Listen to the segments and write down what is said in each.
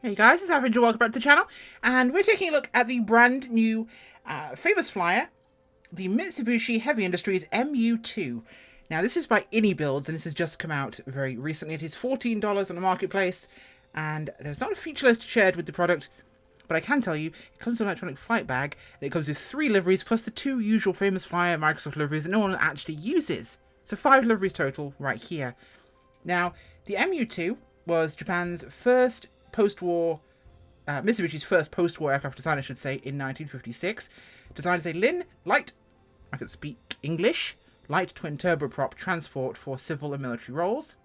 Hey guys, it's Average and welcome back to the channel, and we're taking a look at the brand new famous flyer, the Mitsubishi Heavy Industries MU-2. Now this is by Inibuild, and this has just come out very recently. It is $14 on the marketplace, and there's not a feature list shared with the product, but I can tell you it comes with an electronic flight bag, and it comes with 3 liveries plus the 2 usual famous flyer Microsoft liveries that no one actually uses. So 5 liveries total right here. Now the MU-2 was Japan's first post-war, Mitsubishi's first post-war aircraft design, I should say, in 1956. Designed as a light, I can speak English, light twin turboprop transport for civil and military roles.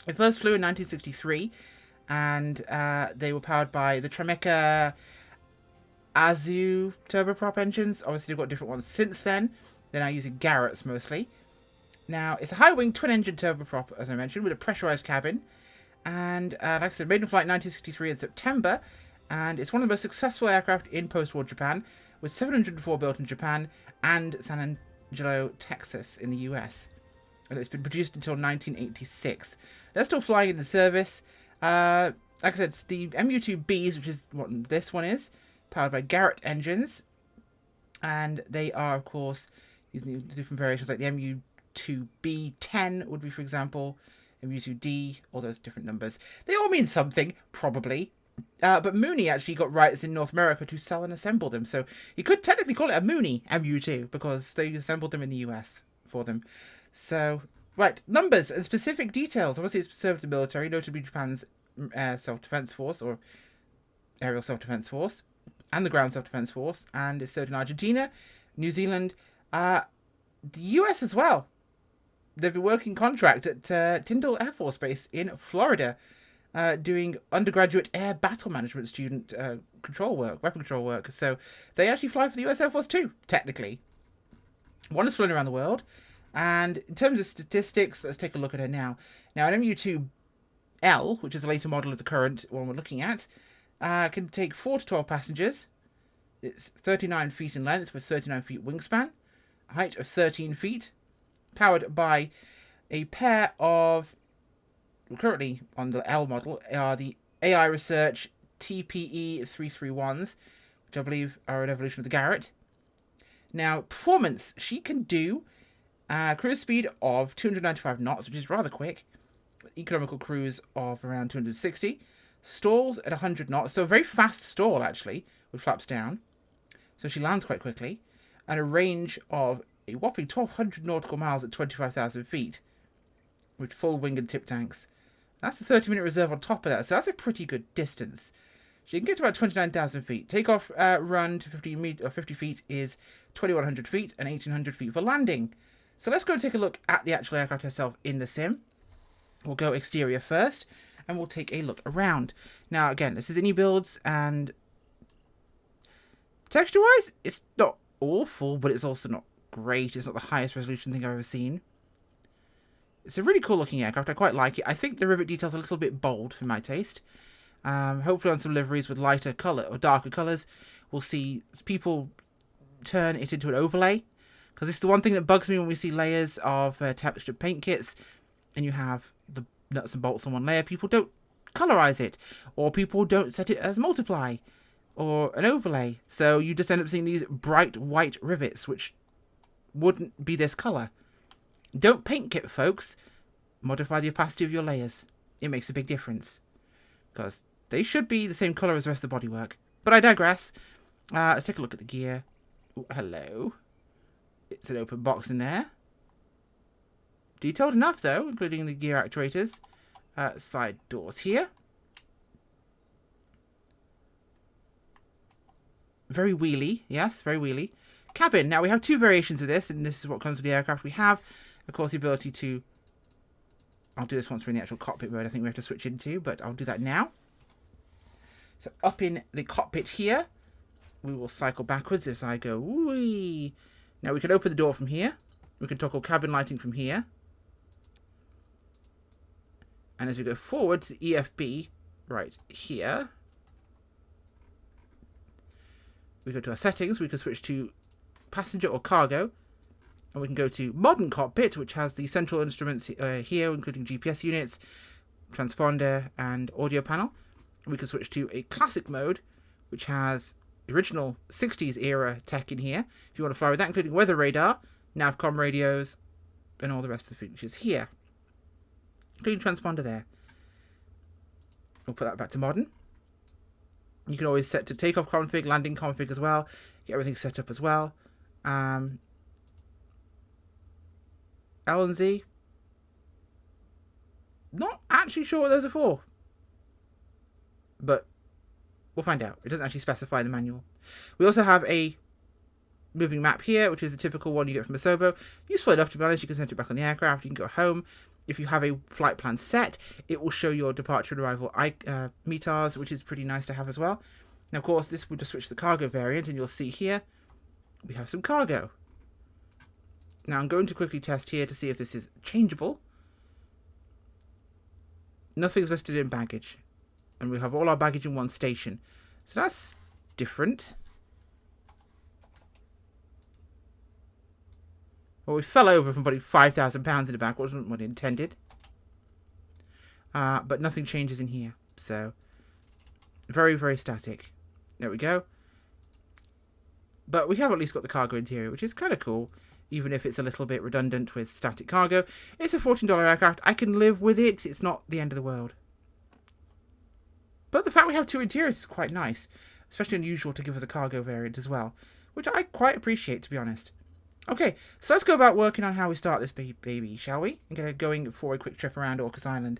It first flew in 1963, and they were powered by the Tremecca Azu turboprop engines. Obviously, they've got different ones since then. They're now using Garrett's mostly. Now, it's a high-wing twin-engine turboprop, as I mentioned, with a pressurized cabin. And like I said, made in flight in 1963 in September, and it's one of the most successful aircraft in post-war Japan, with 704 built in Japan and San Angelo, Texas in the US. And it's been produced until 1986. They're still flying in the service. Like I said, it's the MU-2Bs, which is what this one is, powered by Garrett engines. And they are, of course, using different variations, like the MU-2B10 would be, for example, MU-2D, all those different numbers. They all mean something, probably. But Mooney actually got rights in North America to sell and assemble them. So you could technically call it a Mooney MU-2 because they assembled them in the US for them. So, right, numbers and specific details. Obviously, it's served the military, notably Japan's Air Self-Defense Force, or Aerial Self-Defense Force, and the Ground Self-Defense Force. And it's served in Argentina, New Zealand, the US as well. They've been working contract at Tyndall Air Force Base in Florida, doing undergraduate air battle management student control work, weapon control work. So they actually fly for the US Air Force too, technically. One is flown around the world. And in terms of statistics, let's take a look at her now. Now, an MU-2L, which is a later model of the current one we're looking at, can take 4 to 12 passengers. It's 39 feet in length with 39 feet wingspan, a height of 13 feet. Powered by a pair of, currently on the L model, are the AI Research TPE 331s, which I believe are an evolution of the Garrett. Now, performance, she can do cruise speed of 295 knots, which is rather quick. Economical cruise of around 260. Stalls at 100 knots, so a very fast stall, actually, with flaps down. So she lands quite quickly. And a range of a whopping 1,200 nautical miles at 25,000 feet, with full wing and tip tanks. That's a 30-minute reserve on top of that, so that's a pretty good distance. So you can get to about 29,000 feet. Takeoff run to 50 feet is 2,100 feet and 1,800 feet for landing. So let's go and take a look at the actual aircraft herself in the sim. We'll go exterior first, and we'll take a look around. Now, again, this is Inibuilds, and texture-wise, it's not awful, but it's also not great. It's not the highest resolution thing I've ever seen. It's a really cool looking aircraft. I quite like it. I think the rivet detail's a little bit bold for my taste. Hopefully on some liveries with lighter colour or darker colours, we'll see people turn it into an overlay. Because it's the one thing that bugs me when we see layers of textured paint kits and you have the nuts and bolts on one layer. People don't colourize it, or people don't set it as multiply or an overlay. So you just end up seeing these bright white rivets, which wouldn't be this colour. Don't paint kit, folks. Modify the opacity of your layers. It makes a big difference. Because they should be the same colour as the rest of the bodywork. But I digress. Let's take a look at the gear. Ooh, hello. It's an open box in there. Detailed enough, though, including the gear actuators. Side doors here. Very wheelie. Yes, very wheelie. Cabin. Now, we have 2 variations of this, and this is what comes with the aircraft. We have, of course, the ability to... I'll do this once we're in the actual cockpit mode. I think we have to switch into, but I'll do that now. So, up in the cockpit here, we will cycle backwards as I go, whee. Now, we can open the door from here. We can toggle cabin lighting from here. And as we go forward to EFB, right here, we go to our settings. We can switch to passenger or cargo, and we can go to modern cockpit, which has the central instruments here, including GPS units, transponder, and audio panel. We can switch to a classic mode, which has the original 60s era tech in here. If you want to fly with that, including weather radar, navcom radios, and all the rest of the features here. Including transponder there. We'll put that back to modern. You can always set to takeoff config, landing config as well. Get everything set up as well. L and Z. Not actually sure what those are for. But we'll find out. It doesn't actually specify in the manual. We also have a moving map here, which is the typical one you get from a Sobo. Useful enough, to be honest. You can send it back on the aircraft. You can go home. If you have a flight plan set, it will show your departure and arrival METARs, which is pretty nice to have as well. Now, of course, this will just switch to the cargo variant, and you'll see here we have some cargo. Now, I'm going to quickly test here to see if this is changeable. Nothing's listed in baggage. And we have all our baggage in one station. So that's different. Well, we fell over from putting 5,000 pounds in the back. Wasn't what intended. But nothing changes in here. So, very, very static. There we go. But we have at least got the cargo interior, which is kind of cool. Even if it's a little bit redundant with static cargo. It's a $14 aircraft. I can live with it. It's not the end of the world. But the fact we have two interiors is quite nice. Especially unusual to give us a cargo variant as well. Which I quite appreciate, to be honest. Okay, so let's go about working on how we start this baby, shall we? And get going for a quick trip around Orcas Island.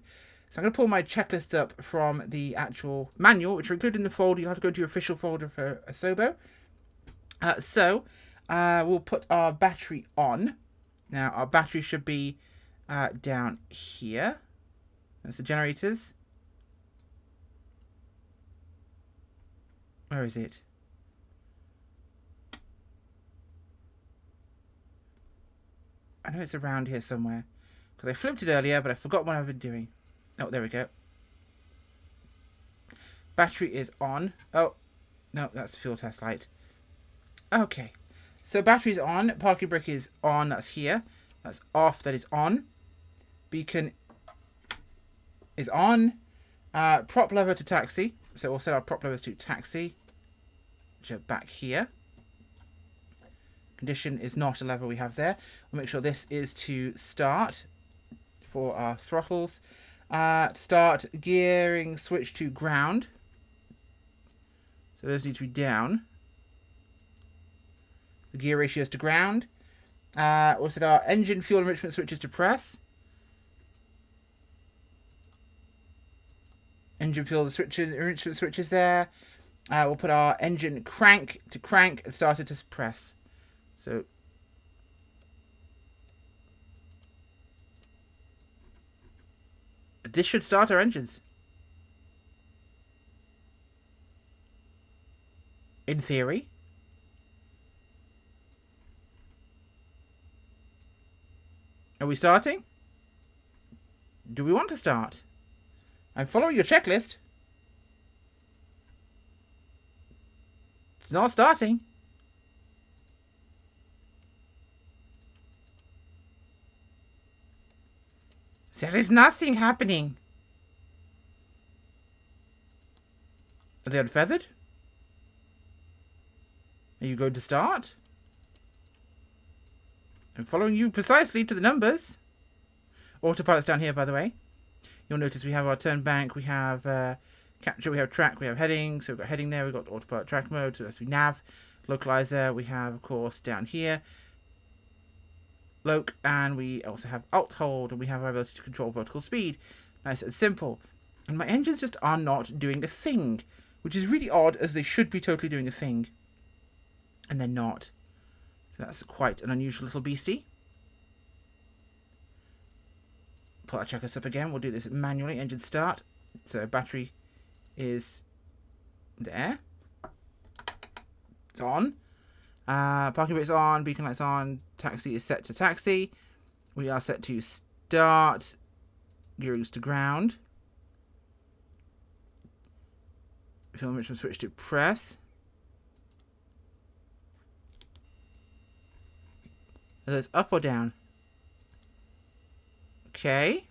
So I'm going to pull my checklists up from the actual manual, which are included in the folder. You'll have to go to your official folder for Asobo. We'll put our battery on. Now, our battery should be down here. That's the generators. Where is it? I know it's around here somewhere. Because I flipped it earlier, but I forgot what I've been doing. Oh, there we go. Battery is on. Oh, no, that's the fuel test light. Okay. So battery's on. Parking brake is on. That's here. That's off. That is on. Beacon is on. Prop lever to taxi. So we'll set our prop levers to taxi. Which are back here. Condition is not a lever we have there. We'll make sure this is to start for our throttles. To start, gearing switch to ground. So those need to be down. The gear ratio is to ground. We'll set our engine fuel enrichment switches to press. Engine fuel enrichment switches there. We'll put our engine crank to crank and start it to press. So this should start our engines. In theory. Are we starting? Do we want to start? I'm following your checklist. It's not starting. There is nothing happening. Are they unfeathered? Are you going to start? I'm following you precisely to the numbers. Autopilot's down here, by the way. You'll notice we have our turn bank, we have capture, we have track, we have heading. So we've got heading there, we've got autopilot track mode, so that's we nav. Localizer, we have, of course, down here. Loc, and we also have alt hold, and we have our ability to control vertical speed. Nice and simple. And my engines just are not doing a thing, which is really odd, as they should be totally doing a thing. And they're not. So that's quite an unusual little beastie. Pull our checklist up again. We'll do this manually. Engine start. So battery is there. It's on. Parking brake's on. Beacon light's on. Taxi is set to taxi. We are set to start. Gearing's to ground. Fuel enrichment switch to press. Are those up or down? Okay.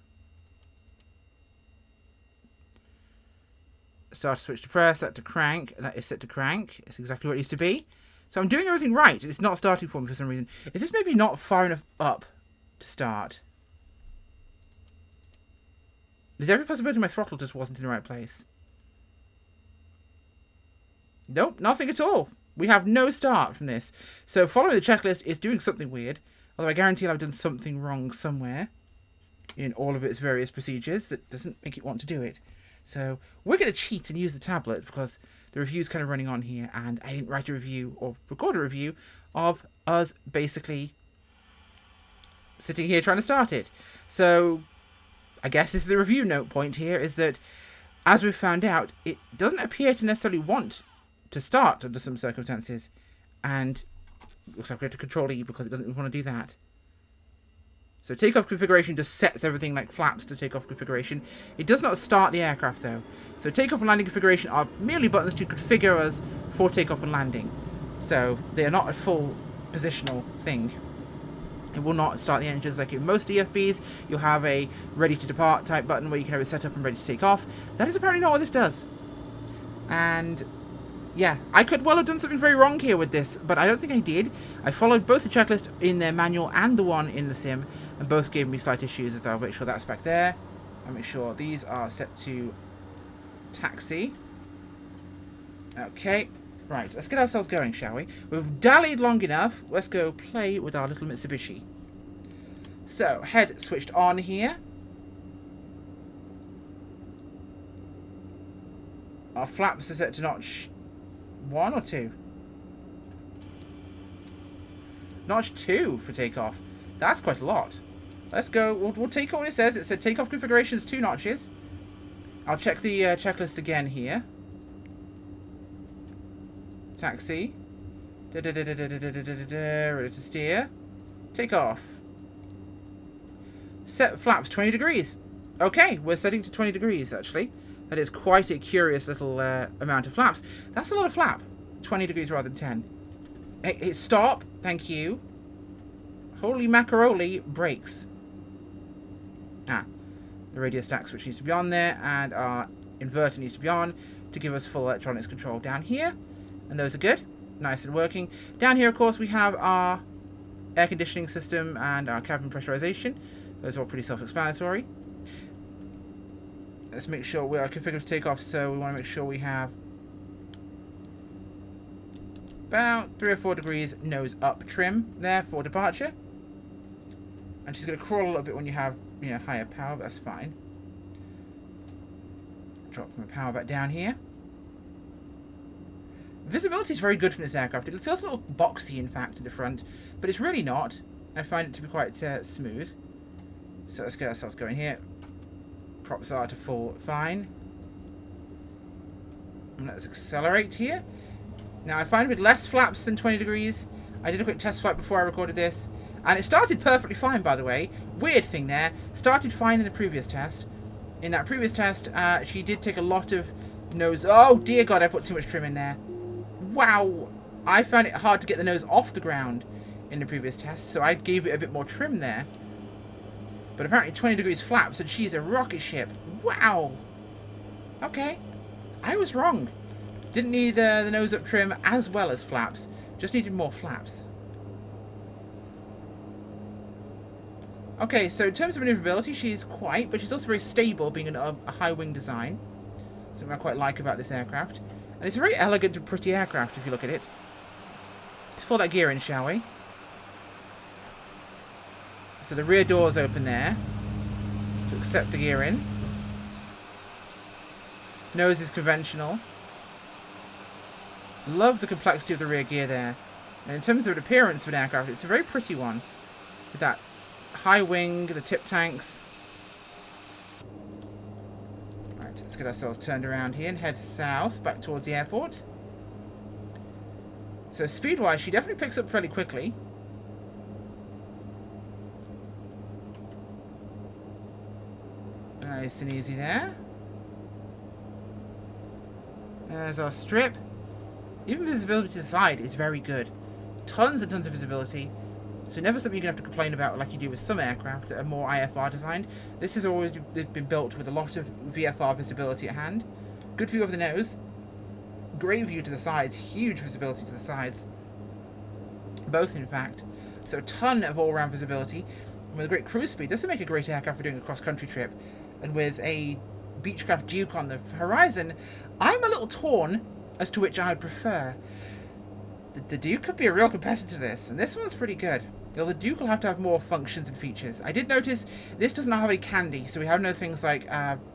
Start switch to press, that to crank. That is set to crank. It's exactly what it needs to be. So I'm doing everything right. It's not starting for me for some reason. Is this maybe not far enough up to start? There's every possibility my throttle just wasn't in the right place. Nope, nothing at all. We have no start from this. So following the checklist is doing something weird. Although I guarantee I've done something wrong somewhere in all of its various procedures that doesn't make it want to do it. So we're going to cheat and use the tablet because the review's kind of running on here and I didn't write a review or record a review of us basically sitting here trying to start it. So I guess this is the review note point here, is that as we've found out, it doesn't appear to necessarily want to start under some circumstances, and it looks like we have to control E because it doesn't want to do that. So takeoff configuration just sets everything like flaps to takeoff configuration. It does not start the aircraft though. So takeoff and landing configuration are merely buttons to configure us for takeoff and landing. So they are not a full positional thing. It will not start the engines like in most EFBs. You'll have a ready to depart type button where you can have it set up and ready to take off. That is apparently not what this does. And yeah, I could well have done something very wrong here with this, but I don't think I did. I followed both the checklist in their manual and the one in the sim, and both gave me slight issues. So I'll make sure that's back there. I'll make sure these are set to taxi. Okay. Right, let's get ourselves going, shall we? We've dallied long enough. Let's go play with our little Mitsubishi. So, head switched on here. Our flaps are set to notch 1 or 2? Notch 2 for takeoff. That's quite a lot. Let's go. We'll take what it says. It said takeoff configuration is 2 notches. I'll check the checklist again here. Taxi. Ready to steer. Take off. Set flaps 20 degrees. Okay, we're setting to 20 degrees actually. That is quite a curious little amount of flaps. That's a lot of flap. 20 degrees rather than 10. Hey, stop. Thank you. Holy macaroni, brakes. Ah. The radio stack switch needs to be on there. And our inverter needs to be on to give us full electronics control down here. And those are good. Nice and working. Down here, of course, we have our air conditioning system and our cabin pressurization. Those are all pretty self-explanatory. Let's make sure we are configured to take off, so we want to make sure we have about 3 or 4 degrees nose up trim there for departure. And she's going to crawl a little bit when you have, you know, higher power, but that's fine. Drop my power back down here. Visibility is very good from this aircraft. It feels a little boxy, in fact, in the front, but it's really not. I find it to be quite smooth. So let's get ourselves going here. Props are to full fine. And let's accelerate here. Now I find with less flaps than 20 degrees, I did a quick test flight before I recorded this, and it started perfectly fine, by the way. Weird thing there, started fine in the previous test. In that previous test, she did take a lot of nose... Oh dear God, I put too much trim in there. Wow, I found it hard to get the nose off the ground in the previous test, so I gave it a bit more trim there. But apparently 20 degrees flaps, and she's a rocket ship. Wow. Okay, I was wrong. Didn't need the nose up trim as well as flaps, just needed more flaps. Okay, so in terms of maneuverability, she's quite, but she's also very stable, being a high wing design. Something I quite like about this aircraft. And it's a very elegant and pretty aircraft if you look at it. Let's pull that gear in, shall we? So the rear door's open there. To accept the gear in. Nose is conventional. Love the complexity of the rear gear there. And in terms of an appearance of an aircraft, it's a very pretty one. With that high wing, the tip tanks. Let's get ourselves turned around here and head south, back towards the airport. So speed-wise, she definitely picks up fairly quickly. Nice and easy there. There's our strip. Even visibility to the side is very good. Tons and tons of visibility. So never something you're going to have to complain about like you do with some aircraft that are more IFR designed. This has always been built with a lot of VFR visibility at hand. Good view of the nose. Great view to the sides. Huge visibility to the sides. Both, in fact. So a ton of all-round visibility. And with a great cruise speed, this would make a great aircraft for doing a cross-country trip. And with a Beechcraft Duke on the horizon, I'm a little torn as to which I would prefer. The Duke could be a real competitor to this, and this one's pretty good. Though the Duke will have to have more functions and features. I did notice this does not have any candy, so we have no things like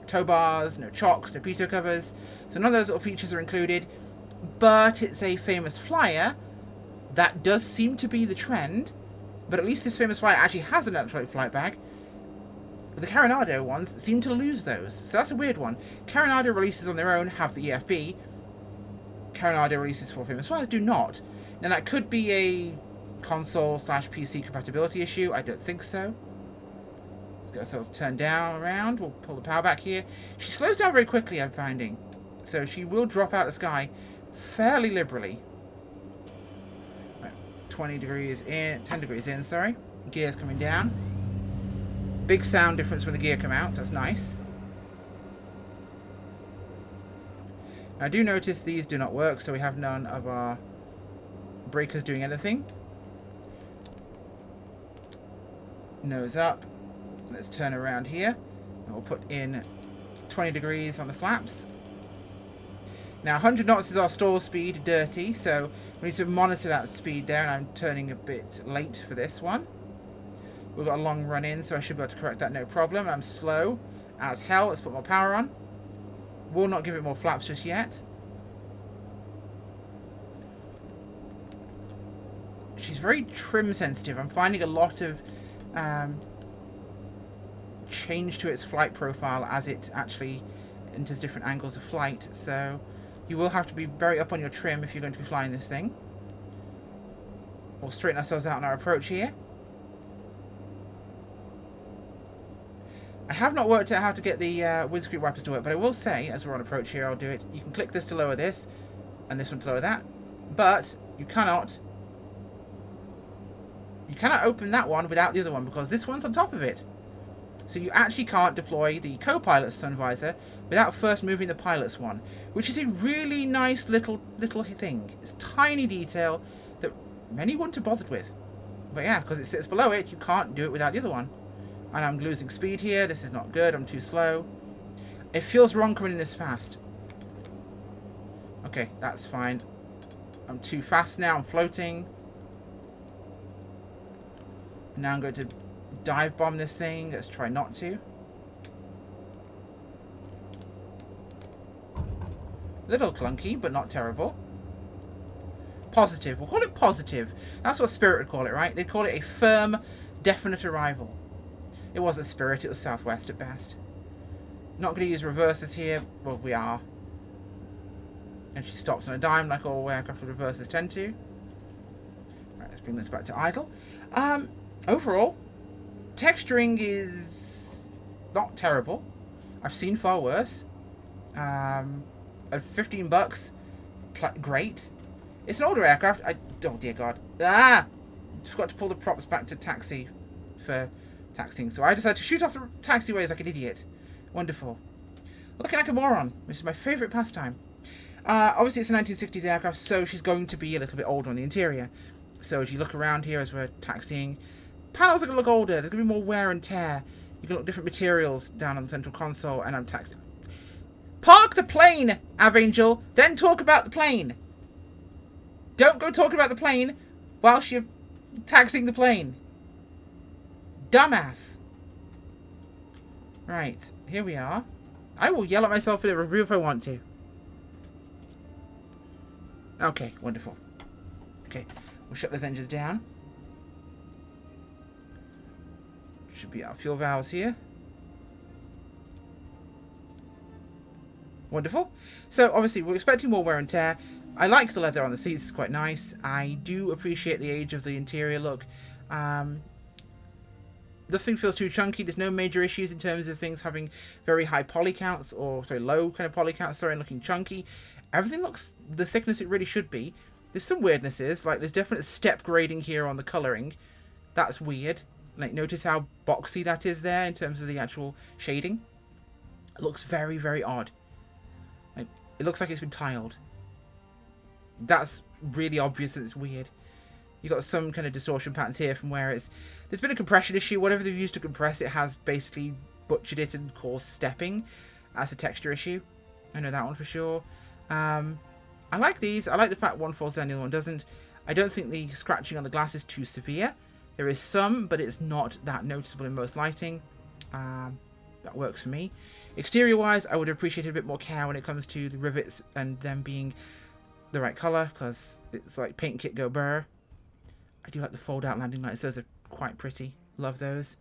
tow bars, no chocks, no pitot covers. So none of those little features are included. But it's a famous Flier. That does seem to be the trend. But at least this famous Flier actually has an electronic flight bag. The Carenado ones seem to lose those. So that's a weird one. Carenado releases on their own have the EFB. Carenado releases for famous Flyers do not. Now that could be a console/PC compatibility issue. I don't think so. Let's get ourselves turned down around. We'll pull the power back here. She slows down very quickly, I'm finding. So she will drop out of the sky fairly liberally. Right, 20 degrees in, 10 degrees in, sorry. Gear's coming down. Big sound difference when the gear come out. That's nice. I do notice these do not work, so we have none of our breakers doing anything. Nose up. Let's turn around here. And we'll put in 20 degrees on the flaps. Now 100 knots is our stall speed, dirty, so we need to monitor that speed there, and I'm turning a bit late for this one. We've got a long run in, so I should be able to correct that no problem. I'm slow as hell. Let's put more power on. Will not give it more flaps just yet. She's very trim sensitive. I'm finding a lot of change to its flight profile as it actually enters different angles of flight. So you will have to be very up on your trim if you're going to be flying this thing. We'll straighten ourselves out on our approach here. I have not worked out how to get the windscreen wipers to work, but I will say, as we're on approach here, I'll do it. You can click this to lower this, and this one to lower that. But you cannot open that one without the other one, because this one's on top of it. So you actually can't deploy the co-pilot's sun visor without first moving the pilot's one, which is a really nice little thing. It's a tiny detail that many wouldn't have bothered with. But yeah, because it sits below it, you can't do it without the other one. And I'm losing speed here. This is not good. I'm too slow. It feels wrong coming in this fast. Okay, that's fine. I'm too fast now. I'm floating. Now I'm going to dive bomb this thing. Let's try not to. Little clunky, but not terrible. Positive. We'll call it positive. That's what Spirit would call it, right? They'd call it a firm, definite arrival. It wasn't Spirit, it was Southwest at best. Not going to use reversers here. Well, we are. And she stops on a dime like all aircraft with reversers tend to. Right, let's bring this back to idle. Overall, texturing is not terrible. I've seen far worse. At $15, great. It's an older aircraft. Oh dear God. Forgot to pull the props back to taxi for taxiing. So I decided to shoot off the taxiways like an idiot. Wonderful. Looking like a moron, which is my favourite pastime. Obviously it's a 1960s aircraft, so she's going to be a little bit older on the interior. So as you look around here as we're taxiing, panels are going to look older. There's going to be more wear and tear. You can look at different materials down on the central console, and I'm taxiing. Park the plane, Avangel, then talk about the plane. Don't go talking about the plane whilst you're taxiing the plane. Dumbass. Right, here we are. I will yell at myself in a review if I want to. Okay, wonderful. Okay, we'll shut those engines down. Should be our fuel valves here. Wonderful. So, obviously, we're expecting more wear and tear. I like the leather on the seats. It's quite nice. I do appreciate the age of the interior look. Nothing feels too chunky. There's no major issues in terms of things having very high poly counts, or sorry, low kind of poly counts, sorry, and looking chunky. Everything looks the thickness it really should be. There's some weirdnesses, like there's definite step grading here on the colouring. That's weird. Like, notice how boxy that is there in terms of the actual shading. It looks very, very odd. Like, it looks like it's been tiled. That's really obvious and it's weird. You've got some kind of distortion patterns here from where there's been a compression issue. Whatever they've used to compress it has basically butchered it and caused stepping. That's a texture issue. I know that one for sure. I like these. I like the fact one falls down, the other one doesn't. I don't think the scratching on the glass is too severe. There is some, but it's not that noticeable in most lighting. That works for me. Exterior-wise, I would appreciate a bit more care when it comes to the rivets and them being the right colour, because it's like paint kit go burr. I do like the fold-out landing lights. Those are quite pretty. Love those.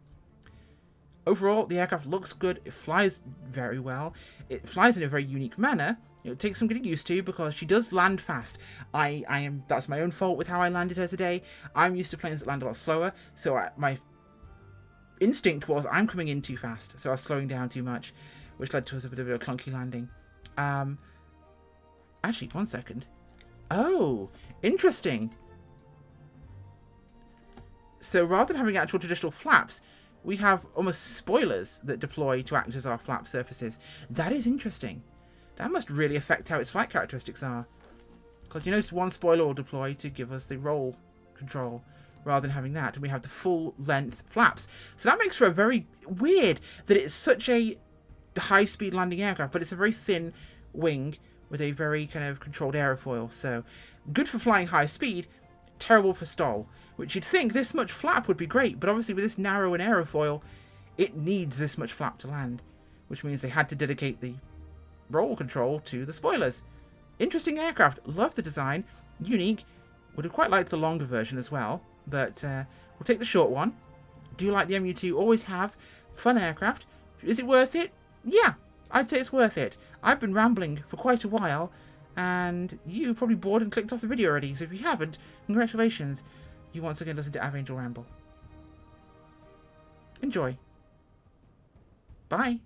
Overall, the aircraft looks good. It flies very well. It flies in a very unique manner. It takes some getting used to because she does land fast. That's my own fault with how I landed her today. I'm used to planes that land a lot slower, so my instinct was I'm coming in too fast, so I was slowing down too much, which led to us a bit of a clunky landing. Actually, 1 second. Oh, interesting. So rather than having actual traditional flaps, we have almost spoilers that deploy to act as our flap surfaces. That is interesting. That must really affect how its flight characteristics are. Because you notice one spoiler will deploy to give us the roll control, rather than having that. And we have the full length flaps. So that makes for a very weird that it's such a high speed landing aircraft, but it's a very thin wing with a very kind of controlled aerofoil. So good for flying high speed, terrible for stall. Which you'd think this much flap would be great, but obviously with this narrow an aerofoil, it needs this much flap to land. Which means they had to dedicate the roll control to the spoilers. Interesting aircraft. Love the design. Unique. Would have quite liked the longer version as well, but we'll take the short one. Do like the MU-2. Always have. Fun aircraft. Is it worth it? Yeah, I'd say it's worth it. I've been rambling for quite a while, and you probably bored and clicked off the video already, so if you haven't, congratulations. You once again listen to Avangel Ramble. Enjoy. Bye.